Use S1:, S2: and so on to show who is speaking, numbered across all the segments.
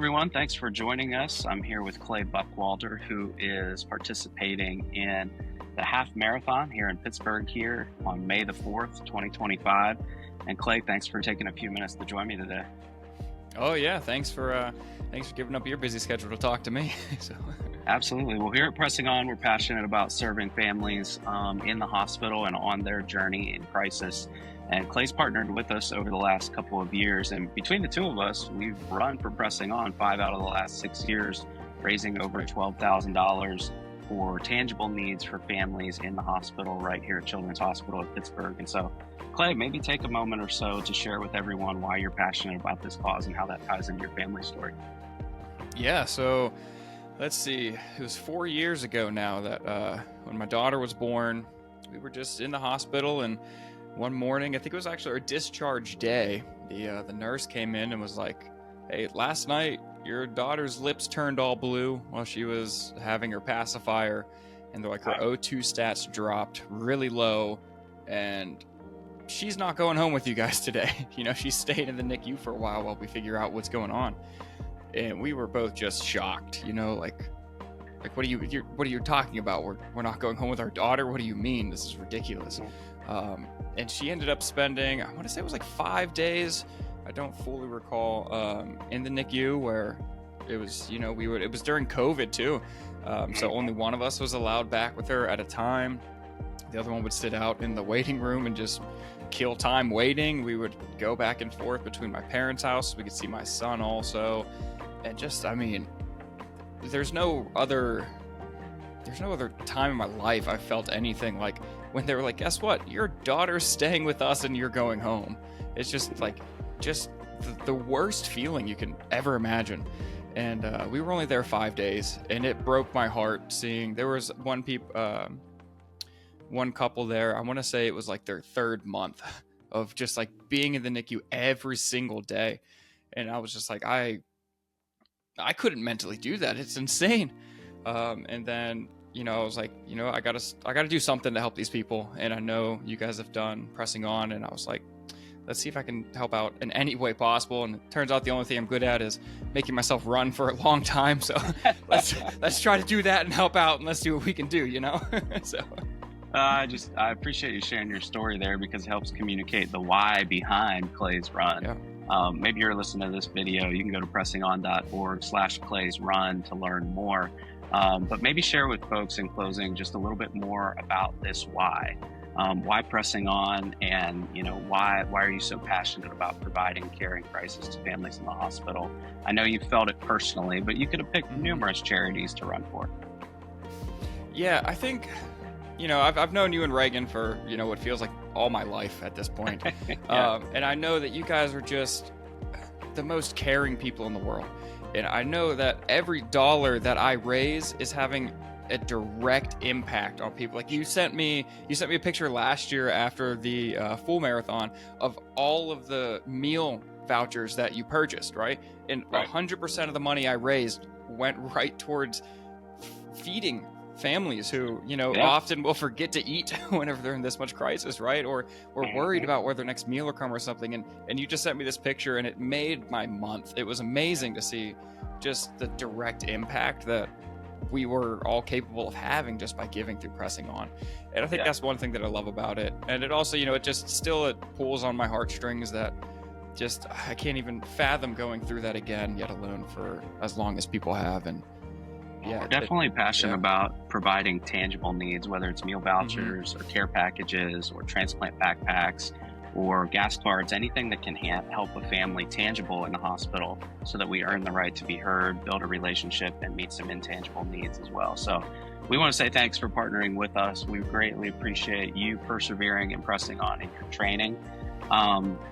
S1: everyone. Thanks for joining us. I'm here with Clay Buckwalter, who is participating in the Half Marathon here in Pittsburgh here on May the 4th, 2025. And Clay, thanks for taking a few minutes to join me today.
S2: Oh yeah, thanks for giving up your busy schedule to talk to me.
S1: Absolutely. Well, here at Pressing On, we're passionate about serving families in the hospital and on their journey in crisis. And Clay's partnered with us over the last couple of years. And between the two of us, we've run for Pressing On 5 out of the last 6 years, raising over $12,000 for tangible needs for families in the hospital right here at Children's Hospital of Pittsburgh. And so, Clay, maybe take a moment or so to share with everyone why you're passionate about this cause and how that ties into your family story.
S2: Yeah, so let's see. It was 4 years ago now that when my daughter was born, we were just in the hospital, and one morning, I think it was actually our discharge day, the nurse came in and was like, "Hey, last night your daughter's lips turned all blue while she was having her pacifier, and they're like her O2 stats dropped really low, and she's not going home with you guys today. She's staying in the NICU for a while we figure out what's going on." And we were both just shocked, like what are you talking about? We're not going home with our daughter. What do you mean? This is ridiculous. And she ended up spending, I want to say it was like 5 days, I don't fully recall, in the NICU, where it was, it was during COVID too. So only one of us was allowed back with her at a time. The other one would sit out in the waiting room and just kill time waiting. We would go back and forth between my parents' house. We could see my son also. And just, there's no other time in my life I felt anything like when they were like, "Guess what? Your daughter's staying with us and you're going home." It's just like, the worst feeling you can ever imagine. And we were only there 5 days, and it broke my heart seeing there was one couple there. I want to say it was like their third month of just like being in the NICU every single day. And I was just like, I couldn't mentally do that. It's insane. And then, I was like, I gotta do something to help these people. And I know you guys have done Pressing On, and I was like, let's see if I can help out in any way possible. And it turns out the only thing I'm good at is making myself run for a long time. So let's try to do that and help out, and let's see what we can do, So
S1: I appreciate you sharing your story there, because it helps communicate the why behind Clay's run.
S2: Yeah.
S1: Maybe you're listening to this video, you can go to pressingon.org/Clay's run to learn more. But maybe share with folks in closing just a little bit more about this why. Why Pressing On, and why are you so passionate about providing care in crisis to families in the hospital? I know you felt it personally, but you could have picked numerous charities to run for.
S2: Yeah, I think I've known you and Reagan for what feels like all my life at this point.
S1: Yeah.
S2: And I know that you guys are just the most caring people in the world. And I know that every dollar that I raise is having a direct impact on people. Like you sent me a picture last year after the full marathon of all of the meal vouchers that you purchased, right? And 100% of the money I raised went right towards feeding families who, often will forget to eat whenever they're in this much crisis, right? Or worried about where their next meal will come or something. And you just sent me this picture, and it made my month. It was amazing to see just the direct impact that we were all capable of having just by giving through Pressing On. And I think that's one thing that I love about it. And it also, it pulls on my heartstrings that just, I can't even fathom going through that again, yet alone for as long as people have. And
S1: yeah, we're definitely passionate about providing tangible needs, whether it's meal vouchers or care packages or transplant backpacks or gas cards, anything that can help a family tangible in the hospital, so that we earn the right to be heard, build a relationship, and meet some intangible needs as well. So we want to say thanks for partnering with us. We greatly appreciate you persevering and pressing on in your training.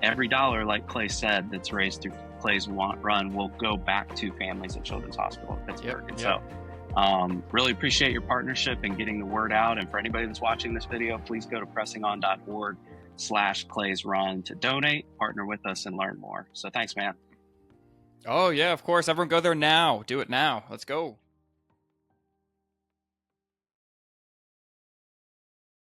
S1: Every dollar, like Clay said, that's raised through Clay's run will go back to families at Children's Hospital of Pittsburgh. So really appreciate your partnership and getting the word out. And for anybody that's watching this video, please go to pressingon.org/Clay's run to donate, partner with us, and learn more. So thanks, man.
S2: Oh yeah, of course. Everyone go there now. Do it now. Let's go.